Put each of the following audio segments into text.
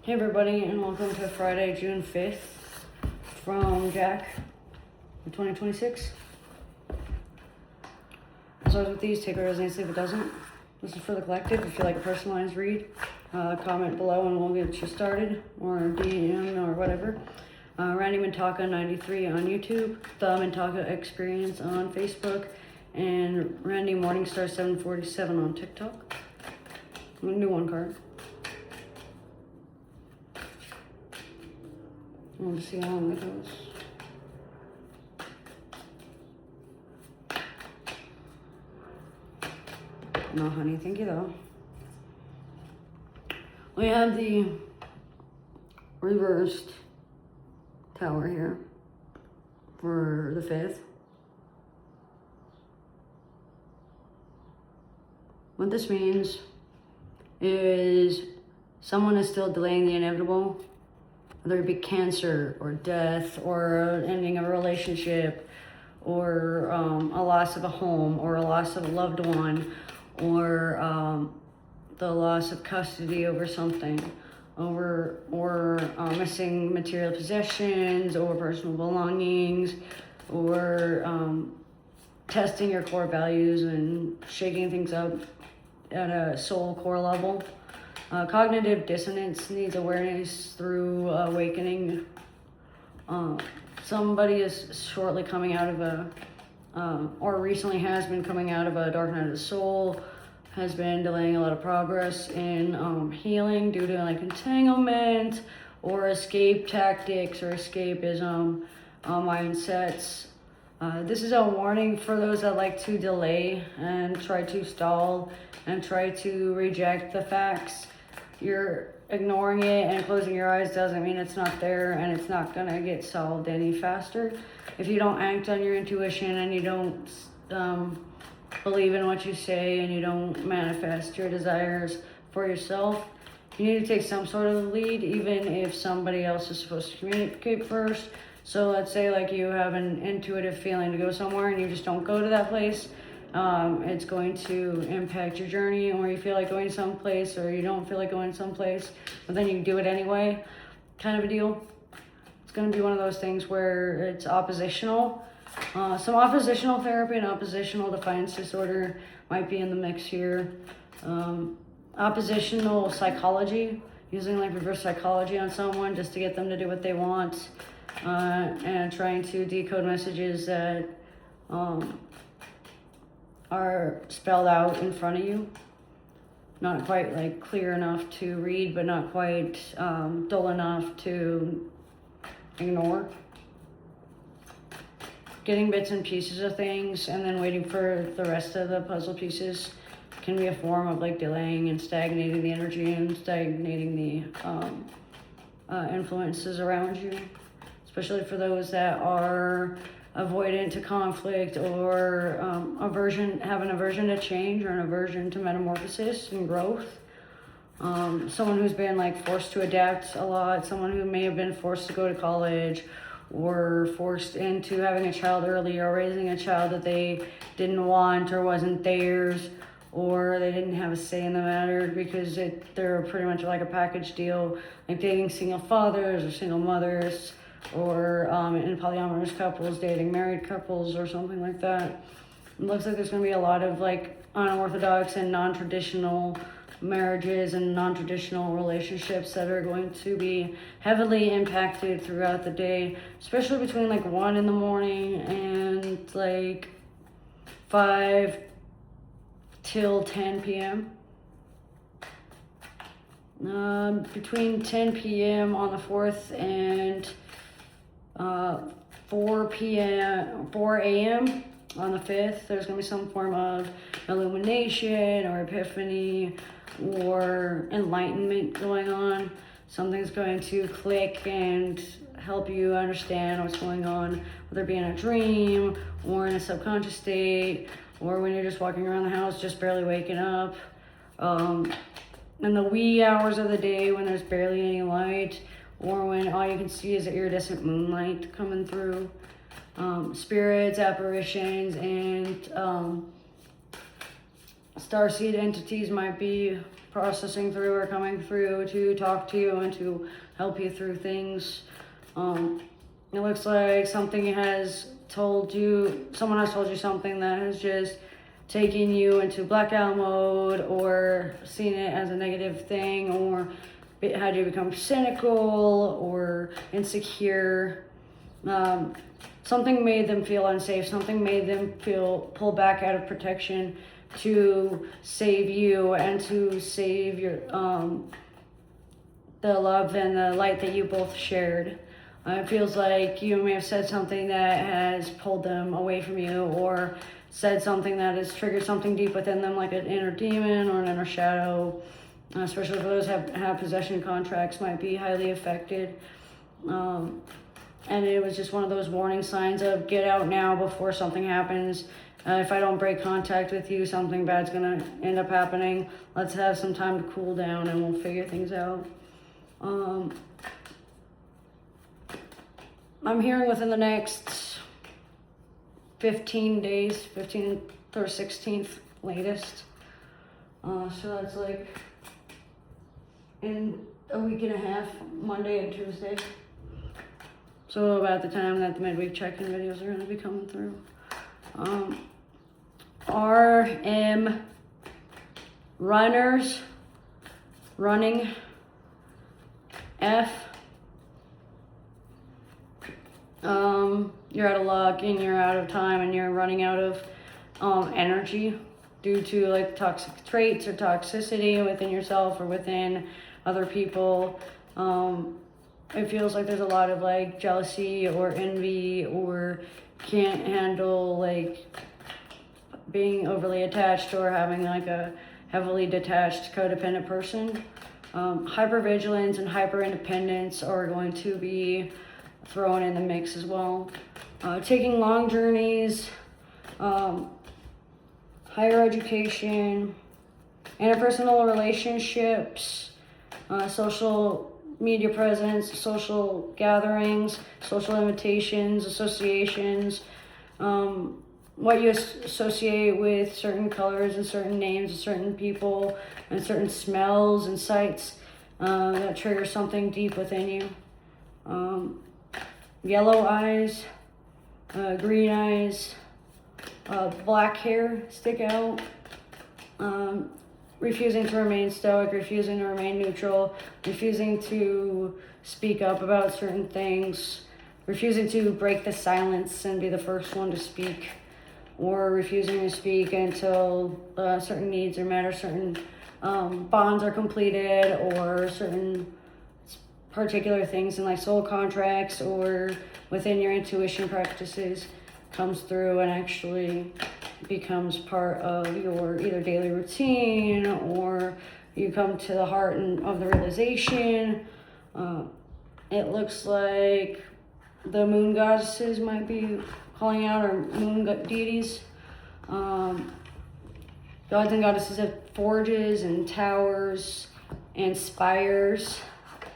Hey everybody, and welcome to Friday, June 5th from Jack in 2026. As always with these, take it as if it doesn't. This is for the collective. If you like a personalized read, comment below and we'll get you started, or DM or whatever. Randy Mintaka 93 on YouTube, The Mintaka Experience on Facebook, and Randy Morningstar 747 on TikTok. I'm gonna do one card. We'll just see how long it goes. No, honey, thank you though. We have the reversed tower here for the 5th. What this means is someone is still delaying the inevitable. Whether it be cancer or death or ending of a relationship or a loss of a home or a loss of a loved one or the loss of custody over something or missing material possessions or personal belongings or testing your core values and shaking things up at a soul core level. Cognitive dissonance needs awareness through awakening. Somebody is shortly coming out of or recently has been coming out of a dark night of the soul, has been delaying a lot of progress in healing due to like entanglement or escape tactics or escapism mindsets. This is a warning for those that like to delay and try to stall and try to reject the facts. You're ignoring it and closing your eyes doesn't mean it's not there, and it's not gonna get solved any faster. If you don't act on your intuition and you don't believe in what you say and you don't manifest your desires for yourself, you need to take some sort of lead, even if somebody else is supposed to communicate first. So let's say like you have an intuitive feeling to go somewhere and you just don't go to that place. It's going to impact your journey, or you feel like going someplace or you don't feel like going someplace, but then you do it anyway, kind of a deal. It's going to be one of those things where it's oppositional. Some oppositional therapy and oppositional defiance disorder might be in the mix here. Oppositional psychology, using like reverse psychology on someone just to get them to do what they want, and trying to decode messages that are spelled out in front of you. Not quite like clear enough to read, but not quite dull enough to ignore. Getting bits and pieces of things and then waiting for the rest of the puzzle pieces can be a form of like delaying and stagnating the energy and stagnating the influences around you, especially for those that are avoidant to conflict or have an aversion to change or an aversion to metamorphosis and growth. Someone who's been like forced to adapt a lot, someone who may have been forced to go to college or forced into having a child early or raising a child that they didn't want or wasn't theirs, or they didn't have a say in the matter because they're pretty much like a package deal, like dating single fathers or single mothers, or in polyamorous couples dating married couples or something like that. It looks like there's going to be a lot of like unorthodox and non-traditional marriages and non-traditional relationships that are going to be heavily impacted throughout the day, especially between like 1 in the morning and like 5 till 10 p.m. Between 10 p.m. on the 4th and 4 a.m. on the 5th, there's going to be some form of illumination or epiphany or enlightenment going on. Something's going to click and help you understand what's going on, whether it be in a dream or in a subconscious state, or when you're just walking around the house just barely waking up. In the wee hours of the day when there's barely any light, or when all you can see is the iridescent moonlight coming through. Spirits, apparitions, and starseed entities might be processing through or coming through to talk to you and to help you through things. It looks like someone has told you something that has just taken you into blackout mode, or seen it as a negative thing, or had you become cynical or insecure. Something made them feel unsafe. Something made them feel pulled back out of protection to save you and to save your the love and the light that you both shared. It feels like you may have said something that has pulled them away from you, or said something that has triggered something deep within them, like an inner demon or an inner shadow. Especially for those that have possession contracts, might be highly affected. And it was just one of those warning signs of get out now before something happens. If I don't break contact with you, something bad's gonna end up happening. Let's have some time to cool down and we'll figure things out. I'm hearing within the next 15 days, 15th or 16th latest. So that's like in a week and a half, Monday and Tuesday. So about the time that the midweek check-in videos are going to be coming through. RM runners, running, F. You're out of luck and you're out of time and you're running out of energy due to like toxic traits or toxicity within yourself or within other people. It feels like there's a lot of like jealousy or envy, or can't handle like being overly attached or having like a heavily detached codependent person. Hypervigilance and hyper independence are going to be thrown in the mix as well. Taking long journeys, higher education, interpersonal relationships, social media presence, social gatherings, social invitations, associations, what you associate with certain colors and certain names and certain people and certain smells and sights that trigger something deep within you. Yellow eyes, green eyes, black hair stick out, refusing to remain stoic, refusing to remain neutral, refusing to speak up about certain things, refusing to break the silence and be the first one to speak, or refusing to speak until certain needs are met, or certain bonds are completed, or certain particular things in like soul contracts or within your intuition practices comes through and actually becomes part of your either daily routine, or you come to the heart of the realization. It looks like the moon goddesses might be calling out, or moon deities. Gods and goddesses of forges and towers and spires,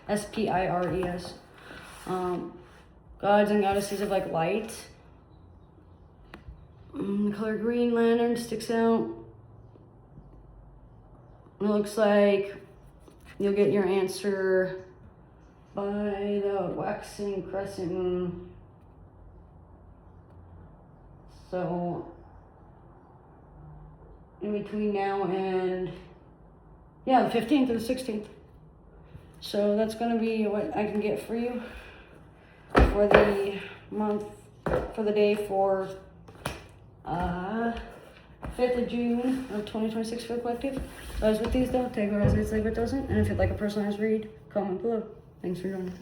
S-P-I-R-E-S. Gods and goddesses of like light. The color green lantern sticks out. It looks like you'll get your answer by the waxing crescent moon. So in between now and the 15th or the 16th. So that's going to be what I can get for you for the month, for the day for 5th of June of 2026 for the collective. So as with these though, take what resonates, leave what doesn't. And if you'd like a personalized read, comment below. Thanks for joining.